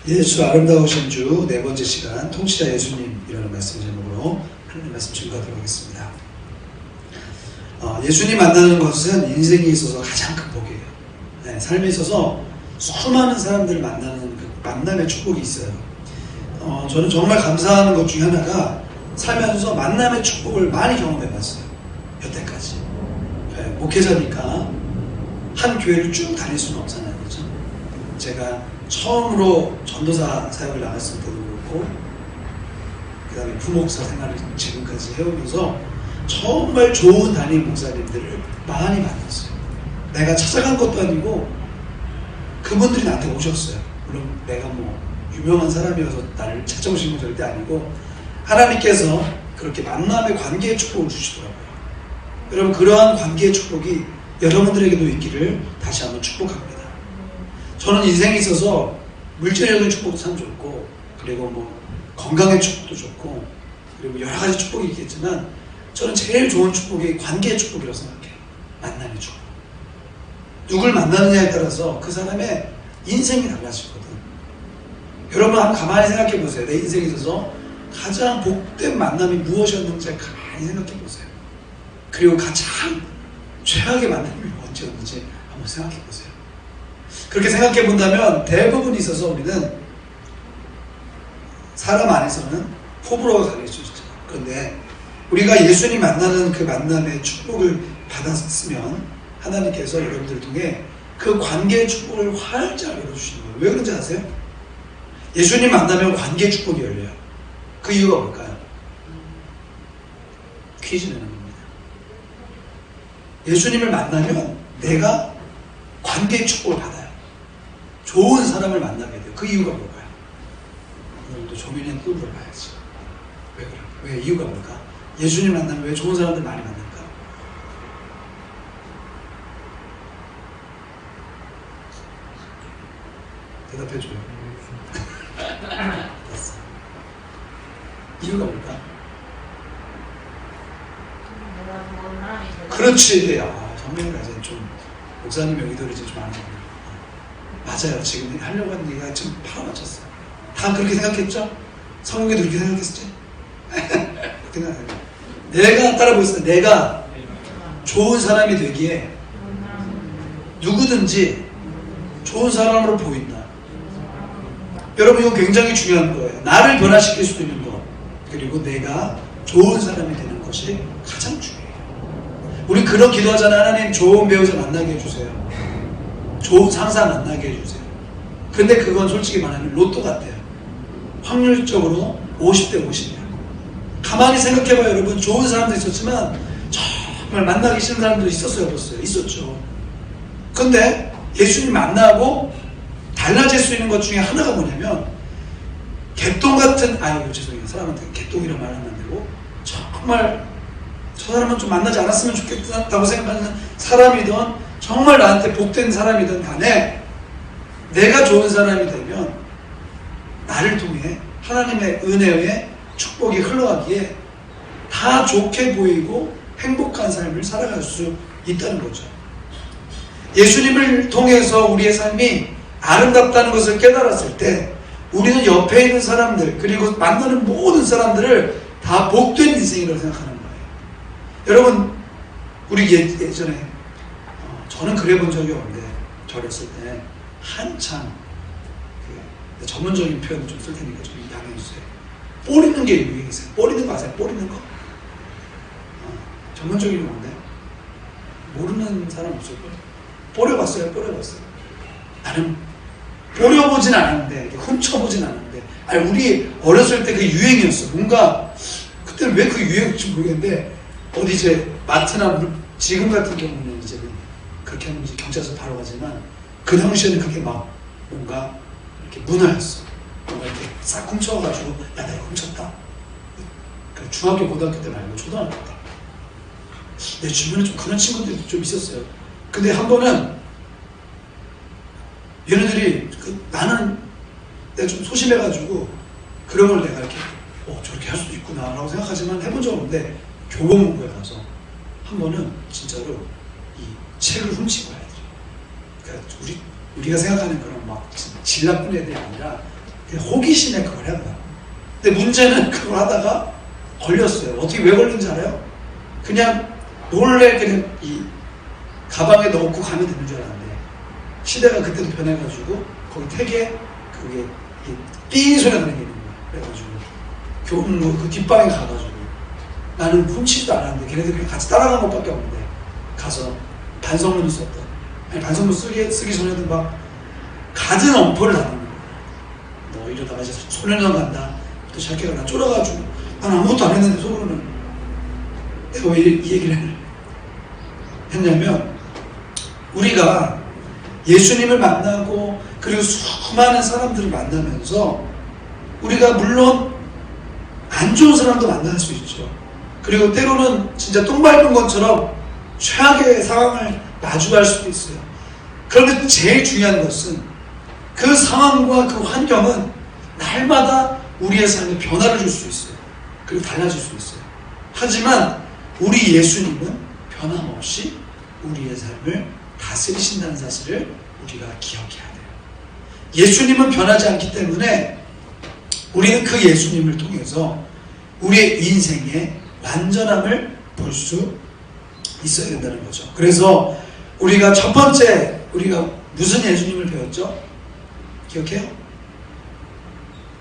예수 아름다우신 주 네 번째 시간 통치자 예수님이라는 말씀 제목으로 하나님 말씀 증거하도록 하겠습니다. 예수님 만나는 것은 인생에 있어서 가장 큰 복이에요. 네, 삶에 있어서 수많은 사람들을 만나는 그 만남의 축복이 있어요. 저는 정말 감사하는 것 중에 하나가 살면서 만남의 축복을 많이 경험해 봤어요. 여태까지. 네, 목회자니까 한 교회를 쭉 다닐 수는 없잖아요. 그렇죠? 제가 처음으로 전도사 사역을 나갔을 때도 그렇고, 그 다음에 부목사 생활을 지금까지 해오면서 정말 좋은 담임 목사님들을 많이 만났어요. 내가 찾아간 것도 아니고 그분들이 나한테 오셨어요. 물론 내가 뭐 유명한 사람이어서 나를 찾아오신 건 절대 아니고 하나님께서 그렇게 만남의 관계의 축복을 주시더라고요. 여러분, 그러한 관계의 축복이 여러분들에게도 있기를 다시 한번 축복합니다. 저는 인생에 있어서 물질적인 축복도 참 좋고, 그리고 뭐 건강의 축복도 좋고, 그리고 여러 가지 축복이 있겠지만 저는 제일 좋은 축복이 관계의 축복이라고 생각해요. 만남의 축복. 누굴 만나느냐에 따라서 그 사람의 인생이 달라지거든. 여러분 한번 가만히 생각해 보세요. 내 인생에 있어서 가장 복된 만남이 무엇이었는지 가만히 생각해 보세요. 그리고 가장 최악의 만남이 언제였는지 한번 생각해 보세요. 그렇게 생각해 본다면 대부분 있어서 우리는 사람 안에서는 호불호가 갈릴 수 있죠. 그런데 우리가 예수님 만나는 그 만남의 축복을 받았으면 하나님께서 여러분들을 통해 그 관계의 축복을 활짝 열어주시는 거예요. 왜 그런지 아세요? 예수님 만나면 관계의 축복이 열려요. 그 이유가 뭘까요? 퀴즈 내는 겁니다. 예수님을 만나면 내가 관계의 축복을 받아요. 좋은 사람을 만나게 돼요. 그 이유가 뭘까요? 오늘도 조민의 꿀을 봐야지. 왜 그래? 왜 이유가 뭘까? 예수님 만나면 왜 좋은 사람들 많이 만날까? 대답해줘요. 이유가 뭘까? 그렇지. 정민이가 이제 좀 목사님 여기도 이제 좀 아는 거예요. 맞아요. 지금 하려고 하는 얘기가 지금 바로 맞췄어요. 다 그렇게 생각했죠? 성경에도 그렇게 생각했었지? 어떻게 생각해요? 내가 따라보겠습니다. 내가 좋은 사람이 되기에 누구든지 좋은 사람으로 보인다. 여러분, 이거 굉장히 중요한 거예요. 나를 변화시킬 수도 있는 것, 그리고 내가 좋은 사람이 되는 것이 가장 중요해요. 우리 그런 기도하잖아요. 하나님, 좋은 배우자 만나게 해주세요. 좋은 상사 만나게 해주세요. 근데 그건 솔직히 말하면 로또 같아요. 확률적으로 50대 50이에요. 가만히 생각해봐요. 여러분, 좋은 사람도 있었지만 정말 만나기 싫은 사람도 있었어요, 없었어요? 있었죠. 근데 예수님 만나고 달라질 수 있는 것 중에 하나가 뭐냐면, 개똥 같은, 죄송해요. 사람한테 개똥이라는 말 하면 안 되고, 정말 저 사람은 좀 만나지 않았으면 좋겠다고 생각하는 사람이든 정말 나한테 복된 사람이든 간에 내가 좋은 사람이 되면 나를 통해 하나님의 은혜의 축복이 흘러가기에 다 좋게 보이고 행복한 삶을 살아갈 수 있다는 거죠. 예수님을 통해서 우리의 삶이 아름답다는 것을 깨달았을 때 우리는 옆에 있는 사람들, 그리고 만나는 모든 사람들을 다 복된 인생이라고 생각하는 거예요. 여러분, 우리 예전에 저는 그래 본 적이 없는데, 저랬을 때 한참 전문적인 표현을 좀 쓸 테니까 좀 양해해 주세요. 뽀리는 게 유행이세요. 뽀리는 거 아세요? 뽀리는 거? 전문적인 건데 모르는 사람 없을 거예요. 뽀려봤어요? 뽀려봤어요? 나는 뽀려보진 않았는데, 훔쳐보진 않았는데, 우리 어렸을 때 그 유행이었어. 뭔가 그때는 왜 그 유행인지 모르겠는데, 어디 이제 마트나 지금 같은 경우는 이제 그렇게 하면 이제 경찰서 바로 가지만, 그 당시에는 그게 막 뭔가 이렇게 문화였어. 뭔가 이렇게 싹 훔쳐가지고, 야, 나 이거 훔쳤다. 중학교, 고등학교 때 말고 초등학교 때. 내 주변에 좀 그런 친구들이 좀 있었어요. 근데 한 번은 얘네들이 나는 내가 좀 소심해가지고 그런 걸 내가 이렇게 저렇게 할 수도 있구나 라고 생각하지만 해본 적 없는데, 교보문고에 가서 한 번은 진짜로 이 책을 훔치고 아이들이, 그러니까 우리가 생각하는 그런 막 질 나쁜 애들이 아니라 호기심에 그걸 한 거야. 근데 문제는 그걸 하다가 걸렸어요. 어떻게 왜 걸린지 알아요? 그냥 몰래 그냥 이 가방에 넣고 가면 되는 줄 알았는데 시대가 그때도 변해가지고 거기 택에 그게 삐 소리가 나는 게 있는 거야. 그래가지고 교문 그 뒷방에 가가지고 나는 훔치지도 않았는데 걔네들 그냥 같이 따라간 것밖에 없는데 가서 반성문을 썼던, 아니 반성문 쓰기 전에도 막 가진 엄포를 나누는 거야. 너 이러다가 이제 소년원 간다. 또 자기가 나 쫄아가지고 난 아무것도 안 했는데 속으로는 내가 왜 이 얘기를 했냐면 우리가 예수님을 만나고 그리고 수많은 사람들을 만나면서 우리가 물론 안 좋은 사람도 만날 수 있죠. 그리고 때로는 진짜 똥 밟은 것처럼 최악의 상황을 마주할 수도 있어요. 그런데 제일 중요한 것은 그 상황과 그 환경은 날마다 우리의 삶에 변화를 줄 수 있어요. 그리고 달라질 수 있어요. 하지만 우리 예수님은 변함없이 우리의 삶을 다스리신다는 사실을 우리가 기억해야 돼요. 예수님은 변하지 않기 때문에 우리는 그 예수님을 통해서 우리의 인생의 완전함을 볼 수 있어야 된다는 거죠. 그래서 우리가 첫 번째 우리가 무슨 예수님을 배웠죠? 기억해요?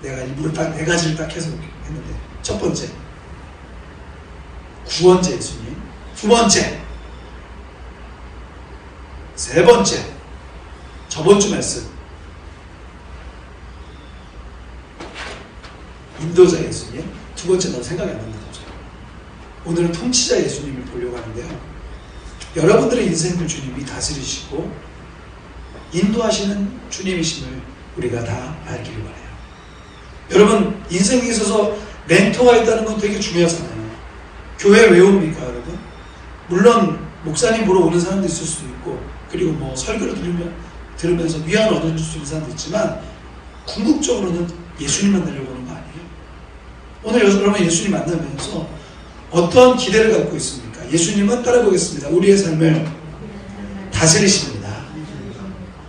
내가 일부러 딱 네 가지를 딱 해서 했는데 첫 번째 구원자 예수님, 두 번째 세 번째 저번 주 말씀 인도자 예수님, 두 번째 나도 생각이 안 난다. 오늘은 통치자 예수님을 보려고 하는데요. 여러분들의 인생을 주님이 다스리시고 인도하시는 주님이심을 우리가 다 알기를 바라요. 여러분 인생에 있어서 멘토가 있다는 건 되게 중요하잖아요. 교회 왜 옵니까 여러분? 물론 목사님 보러 오는 사람도 있을 수도 있고 그리고 뭐 설교를 들으면서 위안을 얻어줄 수 있는 사람도 있지만 궁극적으로는 예수님 만나려고 오는 거 아니에요? 오늘 여러분 예수님 만나면서 어떤 기대를 갖고 있습니까? 예수님은 따라보겠습니다. 우리의 삶을 다스리십니다.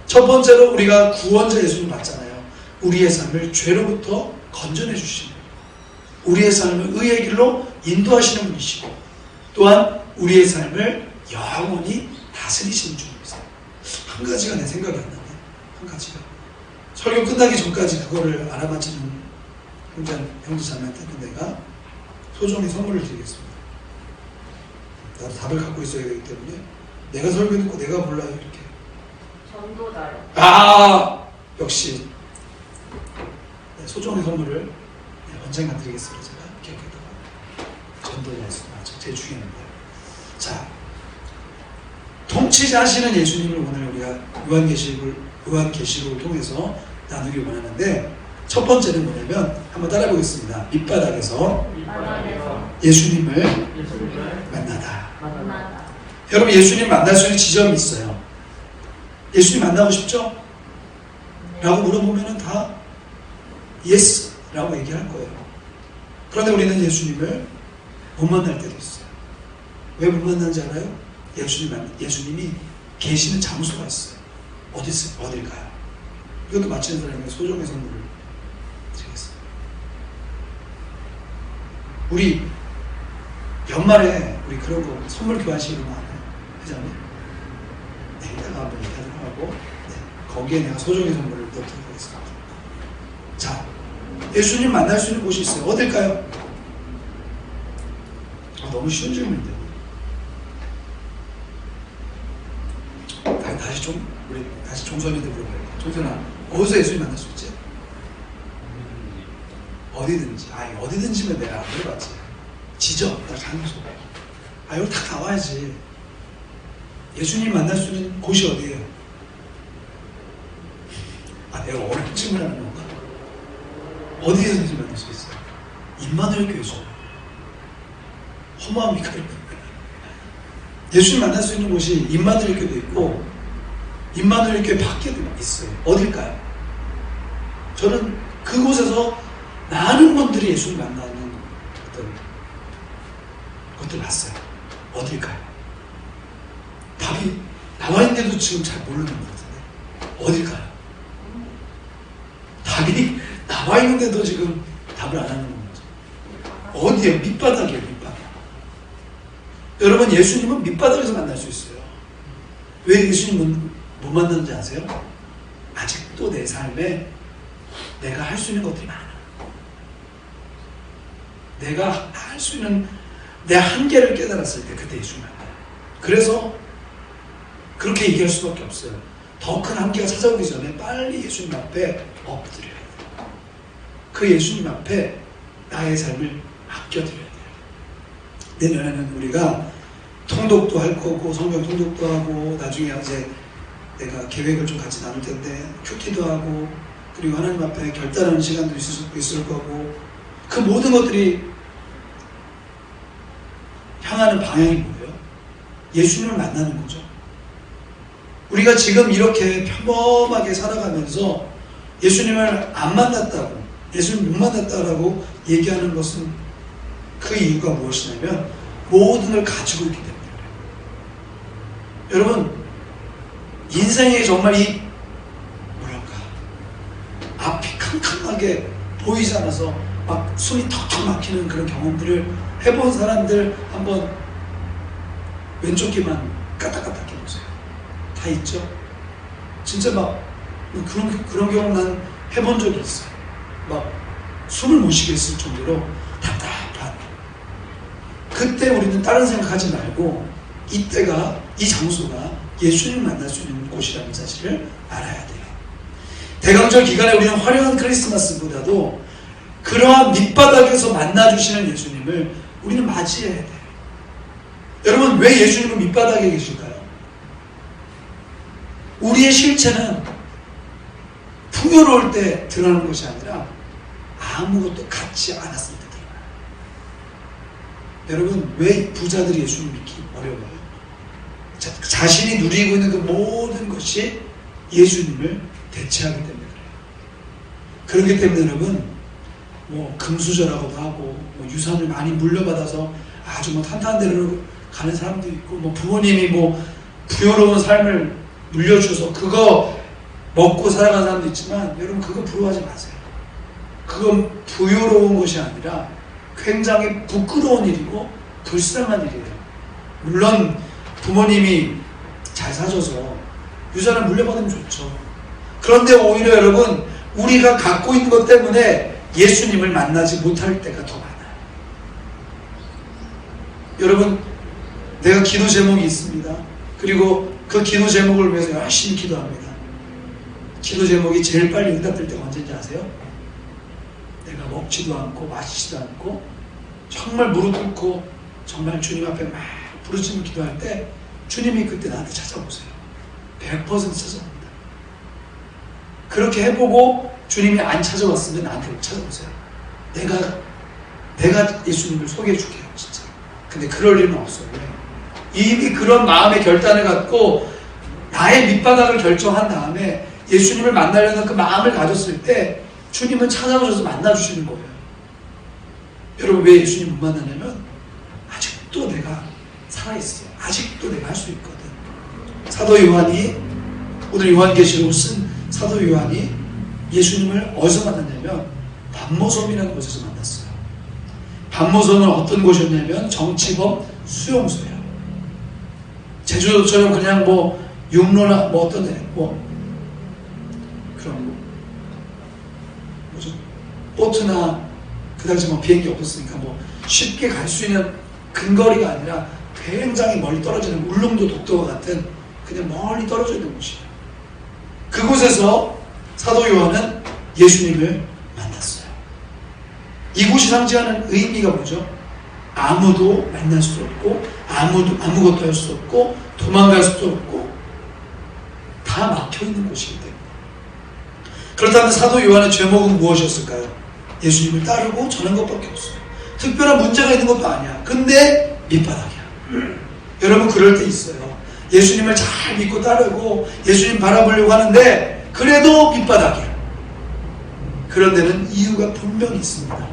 첫 번째로 우리가 구원자 예수님 맞잖아요. 우리의 삶을 죄로부터 건져내 주시는, 우리의 삶을 의의 길로 인도하시는 분이시고 또한 우리의 삶을 영원히 다스리시는 주님이세요. 한 가지가 내 생각이 안 나네. 한 가지가 설교 끝나기 전까지 그거를 알아맞히는 형제자매한테 내가 소정의 선물을 드리겠습니다. 나도 답을 갖고 있어야 되기 때문에 내가 설교 듣고 내가 몰라요 이렇게. 전도자요. 아 역시 네, 소정의 선물을 언젠가 드리겠습니다. 제가 기억해다가 전도자 예수님 맞죠? 제일 중요합니다. 자 통치자 하시는 예수님을 오늘 우리가 요한계시록을 통해서 나누기 원하는데 첫 번째는 뭐냐면 한번 따라해보겠습니다. 밑바닥에서 예수님을 만나다. 여러분 예수님 만날 수 있는 지점이 있어요. 예수님 만나고 싶죠? 라고 물어보면 다 예스 라고 얘기할 거예요. 그런데 우리는 예수님을 못 만날 때도 있어요. 왜 못 만나는지 알아요? 예수님이 계시는 장소가 있어요. 어딜까요? 이것도 맞히는 사람에게 소정의 선물을 드리겠습니다. 우리 연말에 우리 그런 거 선물 교환식으로 나와요. 회장님. 네, 이따가 한번 얘기하도록 하고 거기에 내가 소정의 선물을 넣도록 하겠습니다. 자, 예수님 만날 수 있는 곳이 있어요. 어딜까요? 너무 쉬운 질문인데. 우리 다시 종선이한테 물어봐요. 종선아, 어디서 예수님 만날 수 있지? 어디든지. 어디든지면 내가 안 물어봤지. 지점, 나 장소. 여기 다 나와야지. 예수님 만날 수 있는 곳이 어디예요? 내가 어려운 질문하는 건가? 어디에서 예수님 만날 수 있어요? 임마누엘 교회죠. 허무합니까? 예수님 만날 수 있는 곳이 임마누엘 교회도 있고 임마누엘 교회 밖에도 있어요. 어딜까요? 저는 그곳에서 많은 분들이 예수님 만나는 어떤 것들을 봤어요. 어딜까요? 답이 나와 있는데도 지금 잘 모르는 것 같은데 어딜까요? 답이 나와 있는데도 지금 답을 안 하는 거죠. 어디에? 밑바닥이에요, 밑바닥. 여러분, 예수님은 밑바닥에서 만날 수 있어요. 왜 예수님은 못 만났는지 아세요? 아직도 내 삶에 내가 할 수 있는 것들이 많아. 내가 할 수 있는 내 한계를 깨달았을 때 그때 예수님 만나요. 그래서 그렇게 얘기할 수밖에 없어요. 더 큰 한계가 찾아오기 전에 빨리 예수님 앞에 엎드려야 돼요. 그 예수님 앞에 나의 삶을 맡겨드려야 돼요. 내년에는 우리가 통독도 할 거고 성경 통독도 하고 나중에 이제 내가 계획을 좀 같이 나눌 텐데 큐티도 하고 그리고 하나님 앞에 결단하는 시간도 있을 거고 그 모든 것들이 향하는 방향이 뭐예요? 예수님을 만나는 거죠. 우리가 지금 이렇게 평범하게 살아가면서 예수님을 안 만났다고 예수님 못 만났다라고 얘기하는 것은 그 이유가 무엇이냐면 모든 걸 가지고 있기 때문에 그래요. 여러분 인생에 정말 이 뭐랄까 앞이 캄캄하게 보이지 않아서 막 숨이 턱턱 막히는 그런 경험들을 해본 사람들 한번 왼쪽 귀만 까딱까딱 해보세요. 다 있죠? 진짜 막 그런 경험 난 해본 적이 있어요. 막 숨을 못 쉬겠을 정도로 답답한. 그때 우리는 다른 생각하지 말고 이때가 이 장소가 예수님을 만날 수 있는 곳이라는 사실을 알아야 돼요. 대강절 기간에 우리는 화려한 크리스마스보다도 그러한 밑바닥에서 만나주시는 예수님을 우리는 맞이해야 돼요. 여러분 왜 예수님은 밑바닥에 계실까요? 우리의 실체는 풍요로울 때 드러나는 것이 아니라 아무것도 갖지 않았을 때 드러나요. 여러분 왜 부자들이 예수님 믿기 어려워요? 자신이 누리고 있는 그 모든 것이 예수님을 대체하기 때문에 그래요. 그렇기 때문에 여러분 뭐 금수저라고도 하고 뭐 유산을 많이 물려받아서 아주 뭐 탄탄한 데로 가는 사람도 있고 뭐 부모님이 뭐 부여로운 삶을 물려줘서 그거 먹고 살아가는 사람도 있지만 여러분 그거 부러워하지 마세요. 그건 부여로운 것이 아니라 굉장히 부끄러운 일이고 불쌍한 일이에요. 물론 부모님이 잘 사줘서 유산을 물려받으면 좋죠. 그런데 오히려 여러분 우리가 갖고 있는 것 때문에 예수님을 만나지 못할 때가 더 많아요. 여러분 내가 기도 제목이 있습니다. 그리고 그 기도 제목을 위해서 열심히 기도합니다. 기도 제목이 제일 빨리 응답될 때가 언제인지 아세요? 내가 먹지도 않고 마시지도 않고 정말 무릎 꿇고 정말 주님 앞에 막 부르짖는 기도할 때 주님이 그때 나한테 찾아오세요. 100% 찾아옵니다. 그렇게 해보고 주님이 안 찾아왔으면 나한테 찾아오세요. 내가 예수님을 소개해 줄게요. 진짜. 근데 그럴 일은 없어요. 이미 그런 마음의 결단을 갖고 나의 밑바닥을 결정한 다음에 예수님을 만나려는 그 마음을 가졌을 때 주님은 찾아오셔서 만나주시는 거예요. 여러분 왜 예수님 못 만나냐면 아직도 내가 살아있어요. 아직도 내가 할 수 있거든. 사도 요한이 오늘 요한계시록을 쓴 사도 요한이 예수님을 어디서 만났냐면 반모섬이라는 곳에서 만났어요. 반모섬은 어떤 곳이었냐면 정치범 수용소예요. 제주도처럼 그냥 뭐 육로나 뭐 어떤 뭐 그런 뭐죠 보트나 그 당시 뭐 비행기 없었으니까 뭐 쉽게 갈 수 있는 근거리가 아니라 굉장히 멀리 떨어지는 울릉도 독도와 같은 그냥 멀리 떨어져 있는 곳이에요. 그곳에서 사도 요한은 예수님을 만났어요. 이곳이 상징하는 의미가 뭐죠? 아무도 만날 수 없고 아무것도 할 수 없고 도망갈 수도 없고 다 막혀있는 곳이기 때문에. 그렇다면 사도 요한의 제목은 무엇이었을까요? 예수님을 따르고 전한 것밖에 없어요. 특별한 문제가 있는 것도 아니야. 근데 밑바닥이야. 여러분 그럴 때 있어요. 예수님을 잘 믿고 따르고 예수님 바라보려고 하는데 그래도 밑바닥이야. 그런 데는 이유가 분명히 있습니다.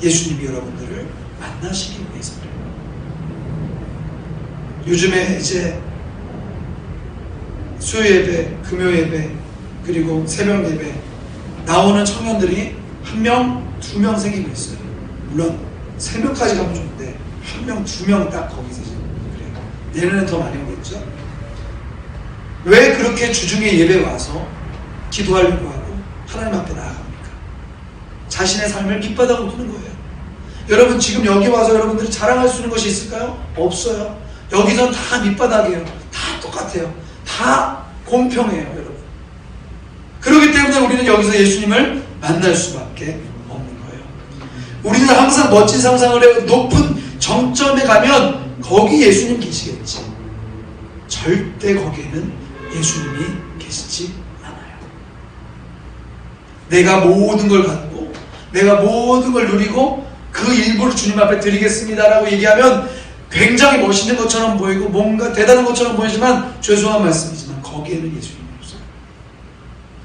예수님이 여러분들을 만나시기 위해서 그래요. 요즘에 이제 수요 예배, 금요 예배, 그리고 새벽 예배 나오는 청년들이 1명, 2명 생기고 있어요. 물론 3명까지 가면 좋은데 1명, 2명 딱 거기서 그래요. 내년엔 더 많이 오겠죠. 왜 그렇게 주중에 예배 와서 기도하려고 하고 하나님 앞에 나아갑니까? 자신의 삶을 밑바닥으로 두는 거예요. 여러분 지금 여기 와서 여러분들이 자랑할 수 있는 것이 있을까요? 없어요. 여기선 다 밑바닥이에요. 다 똑같아요. 다 공평해요, 여러분. 그렇기 때문에 우리는 여기서 예수님을 만날 수밖에 없는 거예요. 우리는 항상 멋진 상상을 해요. 높은 정점에 가면 거기 예수님 계시겠지. 절대 거기에는 예수님이 계시지 않아요. 내가 모든 걸 갖고 내가 모든 걸 누리고 그 일부를 주님 앞에 드리겠습니다라고 얘기하면 굉장히 멋있는 것처럼 보이고 뭔가 대단한 것처럼 보이지만 죄송한 말씀이지만 거기에는 예수님이 없어요.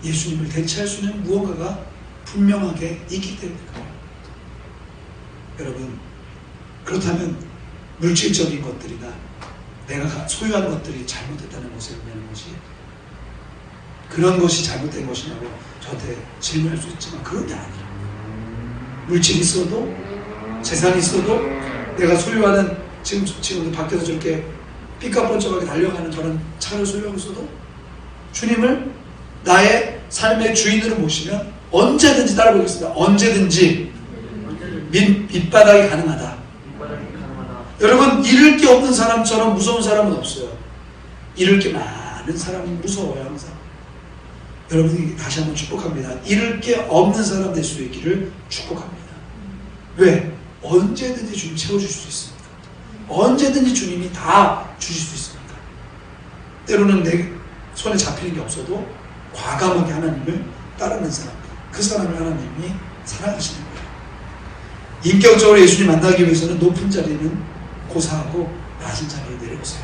예수님을 대체할 수 있는 무언가가 분명하게 있기 때문일까요? 여러분, 그렇다면 물질적인 것들이나 내가 소유한 것들이 잘못됐다는 것을 의미하는 것이 그런 것이 잘못된 것이냐고 저한테 질문할 수 있지만 그런 게 아니에요. 물질이 있어도 재산이 있어도 내가 소유하는 지금도 밖에서 저렇게 삐까뻔쩍하게 달려가는 저런 차를 소유하고 있어도 주님을 나의 삶의 주인으로 모시면 언제든지 따라보겠습니다. 언제든지 밑바닥이 가능하다. 여러분, 잃을 게 없는 사람처럼 무서운 사람은 없어요. 잃을 게 많은 사람은 무서워요, 항상. 여러분이 다시 한번 축복합니다. 잃을 게 없는 사람 될 수 있기를 축복합니다. 왜? 언제든지 주님 채워주실 수 있습니다. 언제든지 주님이 다 주실 수 있습니다. 때로는 내 손에 잡히는 게 없어도 과감하게 하나님을 따르는 사람, 그 사람을 하나님이 사랑하시는 거예요. 인격적으로 예수님 만나기 위해서는 높은 자리는 고사하고 낮은 자리에 내려오세요.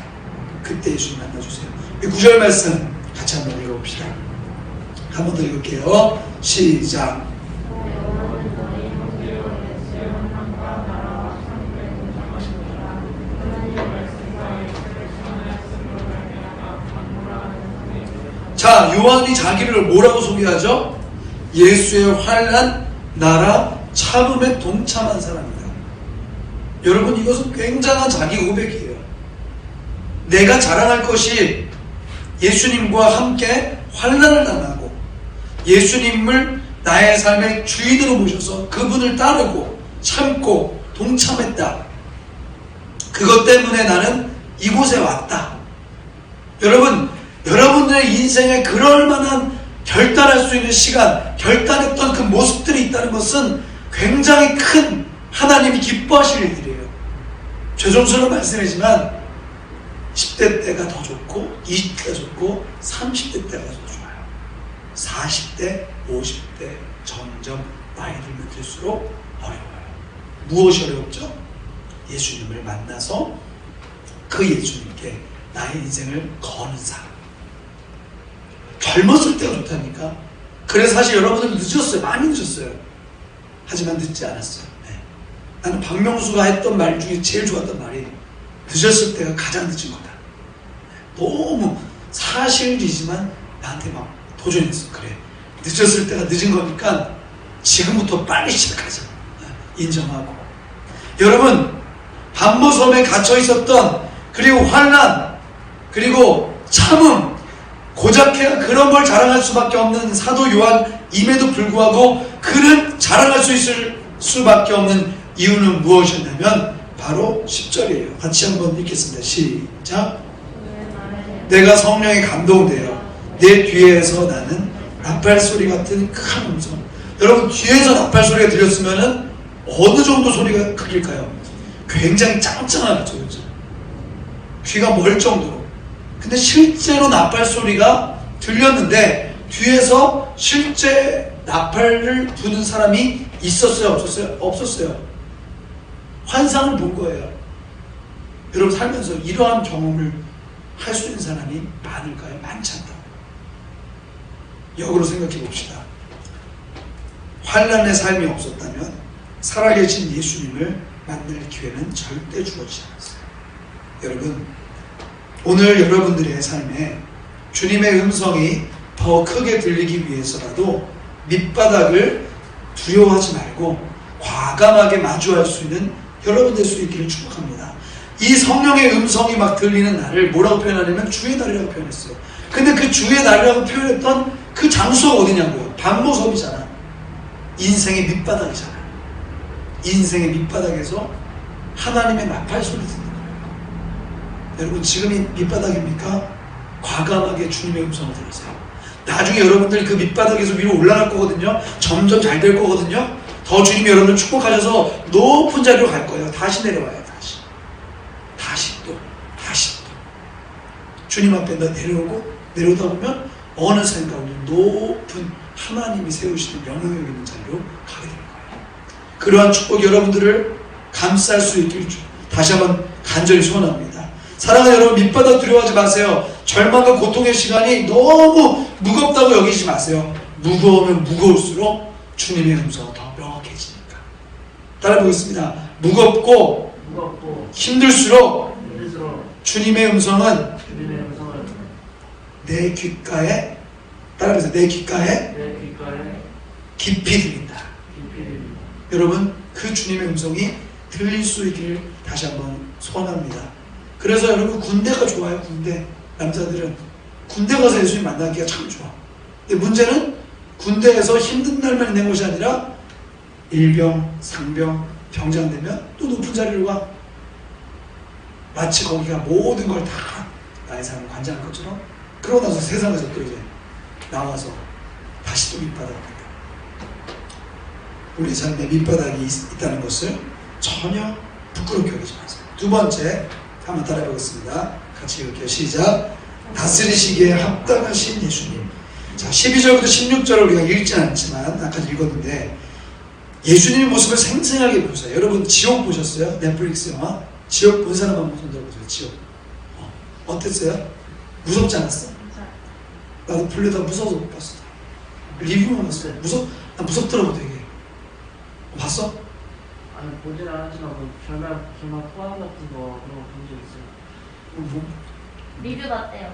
그때 예수님 만나주세요. 이 9절 말씀 같이 한번 읽어봅시다. 한 번 더 읽을게요. 시작. 자, 요한이 자기를 뭐라고 소개하죠? 예수의 환난, 나라, 참음에 동참한 사람입니다. 여러분, 이것은 굉장한 자기 고백이에요. 내가 자랑할 것이 예수님과 함께 환난을 당하고 예수님을 나의 삶의 주인으로 모셔서 그분을 따르고 참고 동참했다. 그것 때문에 나는 이곳에 왔다. 여러분, 여러분들의 인생에 그럴 만한 결단할 수 있는 시간, 결단했던 그 모습들이 있다는 것은 굉장히 큰 하나님이 기뻐하실 일들이에요. 죄송스러운 말씀이지만 10대 때가 더 좋고 20대가 좋고 30대 때가 더 좋아요. 40대, 50대 점점 나이 들면 들수록 어려워요. 무엇이 어렵죠? 예수님을 만나서 그 예수님께 나의 인생을 거는 사람. 젊었을 때가 좋다니까. 그래서 사실 여러분들 늦었어요. 많이 늦었어요. 하지만 늦지 않았어요. 네. 나는 박명수가 했던 말 중에 제일 좋았던 말이 늦었을 때가 가장 늦은 거다. 너무 사실이지만 나한테 막 도전했어. 그래, 늦었을 때가 늦은 거니까 지금부터 빨리 시작하자. 인정하고. 여러분, 반모섬에 갇혀 있었던, 그리고 환난, 그리고 참음, 고작 그런 걸 자랑할 수밖에 없는 사도 요한임에도 불구하고 그는 자랑할 수 있을 수밖에 없는 이유는 무엇이었냐면 바로 10절이에요. 같이 한번 읽겠습니다. 시작. 내가 성령에 감동되어 내 뒤에서 나는 나팔 소리 같은 큰 음성. 여러분, 뒤에서 나팔 소리가 들렸으면은 어느 정도 소리가 크길까요? 굉장히 짱짱하겠죠, 그렇죠? 귀가 멀 정도로. 근데 실제로 나팔 소리가 들렸는데 뒤에서 실제 나팔을 부는 사람이 있었어요, 없었어요? 없었어요. 환상을 본 거예요. 여러분, 살면서 이러한 경험을 할 수 있는 사람이 많을까요? 많지 않다. 역으로 생각해 봅시다. 환난의 삶이 없었다면 살아계신 예수님을 만날 기회는 절대 주어지지 않았어요. 여러분, 오늘 여러분들의 삶에 주님의 음성이 더 크게 들리기 위해서라도 밑바닥을 두려워하지 말고 과감하게 마주할 수 있는 여러분 될 수 있기를 축복합니다. 이 성령의 음성이 막 들리는 날을 뭐라고 표현하냐면 주의 날이라고 표현했어요. 근데 그 주의 날이라고 표현했던 그 장소가 어디냐고요? 반모섬이잖아. 인생의 밑바닥이잖아. 인생의 밑바닥에서 하나님의 나팔 소리 듣는 거예요. 여러분 지금이 밑바닥입니까? 과감하게 주님의 음성을 들으세요. 나중에 여러분들 그 밑바닥에서 위로 올라갈 거거든요. 점점 잘 될 거거든요. 더 주님이 여러분을 축복하셔서 높은 자리로 갈 거예요. 다시 내려와요. 다시 또 주님 앞에 내려오다 보면 어느샌가 우리 높은 하나님이 세우시는 영향력 있는 자리로 가게 될 거예요. 그러한 축복이 여러분들을 감쌀 수 있길 다시 한번 간절히 소원합니다. 사랑하는 여러분, 밑바닥 두려워하지 마세요. 절망과 고통의 시간이 너무 무겁다고 여기지 마세요. 무거우면 무거울수록 주님의 음성은 더 명확해지니까. 따라 보겠습니다. 무겁고 힘들수록 주님의 음성은 내 귓가에, 따라해서 내 귓가에 깊이 들린다. 여러분, 그 주님의 음성이 들릴 수 있기를 다시 한번 소원합니다. 그래서 여러분, 군대가 좋아요. 군대. 남자들은 군대 가서 예수님 만나기가 참 좋아. 근데 문제는 군대에서 힘든 날만 있는 것이 아니라 일병, 상병, 병장 되면 또 높은 자리로 가. 마치 거기가 모든 걸 다 나의 삶을 관장할 것처럼. 그러고 나서 세상에서 또 이제 나와서 다시 또 밑바닥입니다. 우리 삶에 밑바닥이 있다는 것을 전혀 부끄럽게 여기지 마세요. 두 번째, 한번 따라해보겠습니다. 같이 읽을게요. 시작. 다스리시기에 합당하신 예수님. 자, 12절부터 16절을 우리가 읽진 않지만 아까 읽었는데 예수님의 모습을 생생하게 보세요. 여러분 지옥 보셨어요? 넷플릭스 영화? 지옥 본 사람 한번 손 들어보세요. 지옥. 어땠어요? 무섭지 않았어? 나도 불려다 무서워서 못 봤어. 리뷰만 봤어. 나 무섭더라고 되게. 봤어? 아니 보진 않았지만 뭐 결말 포함 같은 거 그런 거 본 적 있어요. 리뷰 봤대요.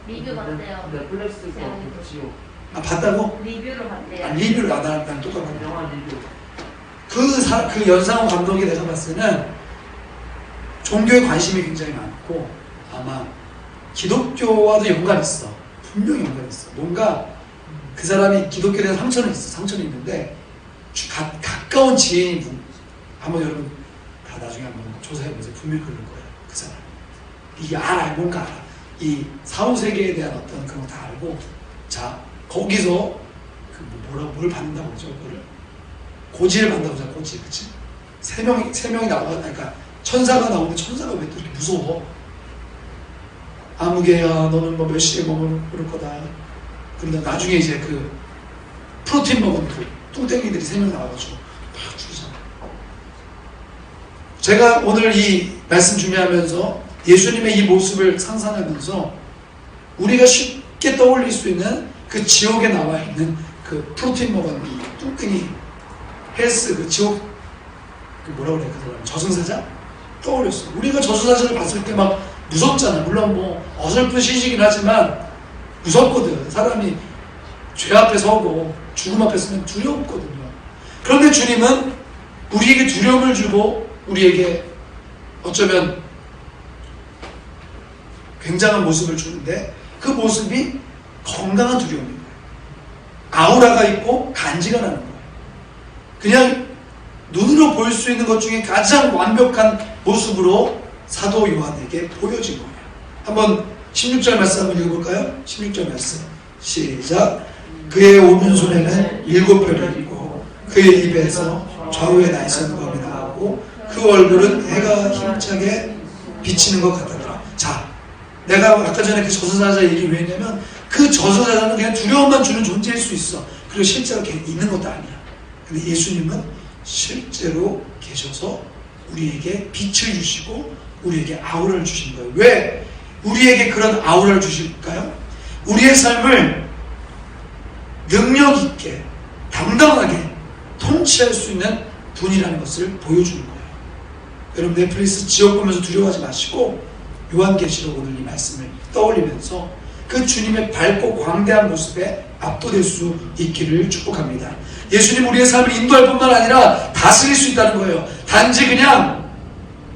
리뷰 봤대요. 넷플릭스 거 지옥. 봤다고? 리뷰를 봤대요. 리뷰를 난 똑같아. 영화 리뷰. 그 연상호 감독이 내가 봤을 때는 종교에 관심이 굉장히 많고 아마 기독교와도 연관이 있어. 분명히 연관이 있어. 뭔가 그 사람이 기독교에 대한 상처는 있어. 상처는 있는데 가까운 지인이 한번 여러분 다 나중에 한번 조사해보세요. 분명히 그럴 거예요. 그 사람 이게 뭔가 알아. 이 사후세계에 대한 어떤 그런 거 다 알고, 자 거기서 뭘 받는다고 그러죠? 그거를 고지를 받는다고 하잖아. 고지. 그치? 세 명이 나와. 그러니까 천사가 나오는데 천사가 왜 또 이렇게 무서워? 아무개야 너는 뭐 몇 시에 먹을 거다. 그러다 나중에 이제 그 프로틴 먹은 그 뚱땡이들이 3명 나와가지고 막 죽이잖아. 제가 오늘 이 말씀 준비하면서 예수님의 이 모습을 상상하면서 우리가 쉽게 떠올릴 수 있는 그 지옥에 나와 있는 그 프로틴 먹은 이 뚱땡이 헬스 그 지옥 그 뭐라 그래 그 사람 저승사자 떠올렸어. 우리가 저승사자를 봤을 때 막 무섭잖아. 물론 뭐 어설픈 시시긴 하지만 무섭거든. 사람이 죄 앞에 서고 죽음 앞에 서면 두렵거든요. 그런데 주님은 우리에게 두려움을 주고 우리에게 어쩌면 굉장한 모습을 주는데 그 모습이 건강한 두려움인 거예요. 아우라가 있고 간지가 나는 거예요. 그냥 눈으로 볼 수 있는 것 중에 가장 완벽한 모습으로 사도 요한에게 보여진 거예요. 한번 16절 말씀 한번 읽어볼까요? 16절 말씀 시작. 그의 오른손에는 7별이 있고 그의 입에서 좌우에 나있는 검이 나오고 그 얼굴은 해가 힘차게 비치는 것 같더라. 자, 내가 아까 전에 그 저승사자 얘기를 왜 했냐면 그 저승사자는 그냥 두려움만 주는 존재일 수 있어. 그리고 실제로 있는 것도 아니야. 근데 예수님은 실제로 계셔서 우리에게 빛을 주시고 우리에게 아우라를 주신 거예요. 왜 우리에게 그런 아우라를 주실까요? 우리의 삶을 능력 있게 당당하게 통치할 수 있는 분이라는 것을 보여주는 거예요. 여러분 넷플릭스 지옥 보면서 두려워하지 마시고 요한계시록 오늘 이 말씀을 떠올리면서 그 주님의 밝고 광대한 모습에 압도될 수 있기를 축복합니다. 예수님 우리의 삶을 인도할 뿐만 아니라 다스릴 수 있다는 거예요. 단지 그냥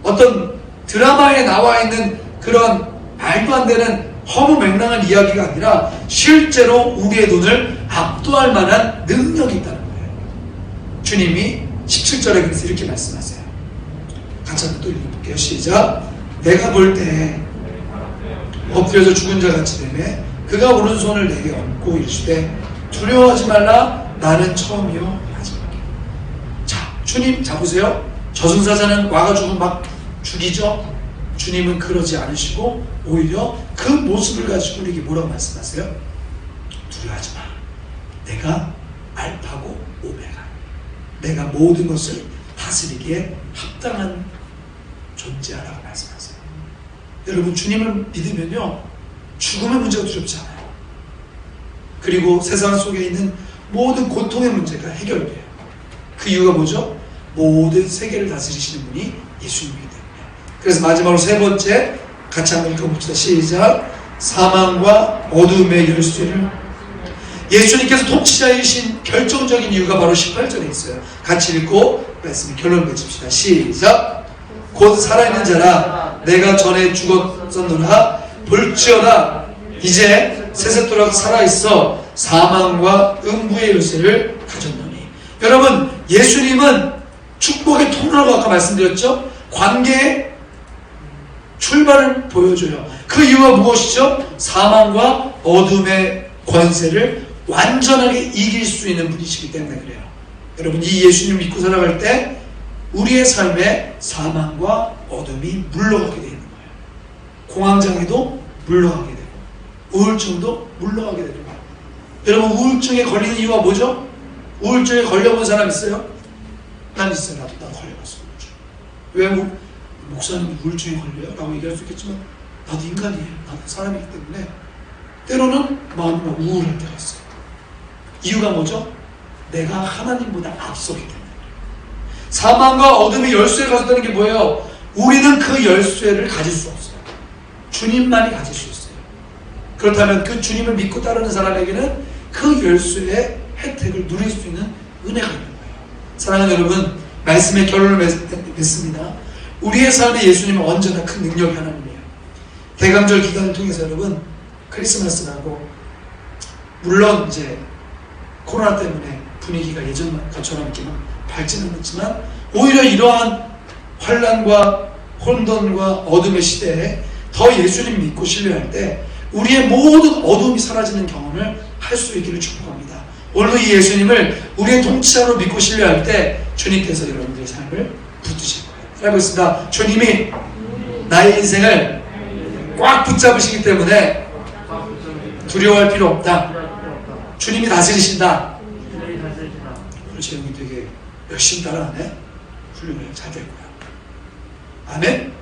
어떤 드라마에 나와 있는 그런 말도 안 되는 허무맹랑한 이야기가 아니라 실제로 우리의 돈을 압도할 만한 능력이 있다는 거예요. 주님이 17절에 그래서 이렇게 말씀하세요. 같이 한번 또 읽어볼게요. 시작. 내가 볼 때 엎드려서 죽은 자 같이 되매 그가 오른손을 내게 얹고 이르시되 두려워하지 말라 나는 처음이요 마지막이요. 자, 주님 잡으세요. 저승사자는 와가지고 막 죽이죠. 주님은 그러지 않으시고 오히려 그 모습을 가지고 우리에게 뭐라고 말씀하세요? 두려워하지 마. 내가 알파고 오메가. 내가 모든 것을 다스리기에 합당한 존재하라고 말씀하세요. 여러분 주님을 믿으면요 죽음의 문제가 두렵지 않아요. 그리고 세상 속에 있는 모든 고통의 문제가 해결돼요. 그 이유가 뭐죠? 모든 세계를 다스리시는 분이 예수님이기 때문에. 그래서 마지막으로 세 번째 같이 한번 읽어봅시다. 시작. 사망과 어둠의 열쇠를. 예수님께서 통치자이신 결정적인 이유가 바로 18절에 있어요. 같이 읽고 말씀의 결론을 맺읍시다. 시작. 곧 살아있는 자라 내가 전에 죽었었노라 볼지어다 이제 세세토록 살아있어 사망과 음부의 열쇠를 가졌노니. 여러분 예수님은 축복의 통로라고 아까 말씀드렸죠. 관계의 출발을 보여줘요. 그 이유가 무엇이죠? 사망과 어둠의 권세를 완전하게 이길 수 있는 분이시기 때문에 그래요. 여러분 이 예수님 믿고 살아갈 때 우리의 삶에 사망과 어둠이 물러가게 되는 거예요. 공황장애도 물러가게 되고 우울증도 물러가게 되는 거예요. 여러분 우울증에 걸리는 이유가 뭐죠? 우울증에 걸려본 사람 있어요? 난 있어요. 나도 걸려봤어. 왜 목사님 우울증에 걸려요? 라고 얘기할 수 있겠지만 나도 인간이에요. 나도 사람이기 때문에 때로는 마음이 우울할 때가 있어요. 이유가 뭐죠? 내가 하나님보다 앞서기 때문에. 사망과 어둠의 열쇠를 가졌다는 게 뭐예요? 우리는 그 열쇠를 가질 수 없어요. 주님만이 가질 수 있어요. 그렇다면 그 주님을 믿고 따르는 사람에게는 그 열쇠의 혜택을 누릴 수 있는 은혜가 있는 거예요. 사랑하는 여러분, 말씀의 결론을 맺습니다. 우리의 삶에 예수님은 언제나 큰 능력이 하나님이에요. 대강절 기간을 통해서 여러분 크리스마스라고 물론 이제 코로나 때문에 분위기가 예전 것처럼 이렇게 밝지는 않지만 오히려 이러한 환난과 혼돈과 어둠의 시대에 더 예수님 믿고 신뢰할 때 우리의 모든 어둠이 사라지는 경험을 할 수 있기를 축복합니다. 오늘도 이 예수님을 우리의 통치자로 믿고 신뢰할 때 주님께서 여러분들의 삶을 붙드실 거예요. 따라하겠습니다. 주님이 나의 인생을 꽉 붙잡으시기 때문에 두려워할 필요 없다. 주님이 다스리신다. 그렇지, 형이 되게 열심히 따라하네. 훌륭해. 잘 될 거야. 아멘?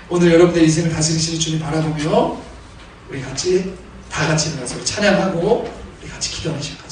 오늘 여러분의 인생을 다스리시는 주님 바라보며 우리 같이 다 같이 일어나서 찬양하고 우리 같이 기도하는 시간